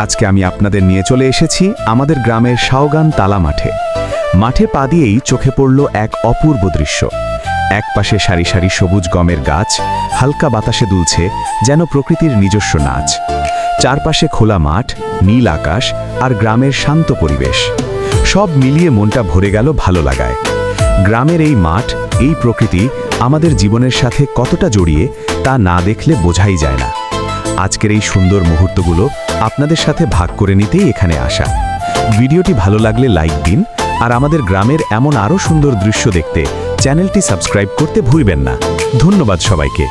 আজকে আমি আপনাদের নিয়ে চলে এসেছি আমাদের গ্রামের শাওগান তালা মাঠে। মাঠে পা দিয়েই চোখে পড়ল এক অপূর্ব দৃশ্য। একপাশে সারি সারি সবুজ গমের গাছ, হালকা বাতাসে দুলছে যেন প্রকৃতির নিজস্ব নাচ। চারপাশে খোলা মাঠ, নীল আকাশ আর গ্রামের শান্ত পরিবেশ, সব মিলিয়ে মনটা ভরে গেল ভালো লাগায়। গ্রামের এই মাঠ, এই প্রকৃতি আমাদের জীবনের সাথে কতটা জড়িয়ে তা না দেখলে বোঝাই যায় না। আজকের এই সুন্দর মুহূর্তগুলো আপনাদের সাথে ভাগ করে নিতেই এখানে আসা। ভিডিওটি ভালো লাগলে লাইক দিন, আর আমাদের গ্রামের এমন আরও সুন্দর দৃশ্য দেখতে চ্যানেলটি সাবস্ক্রাইব করতে ভুলবেন না। ধন্যবাদ সবাইকে।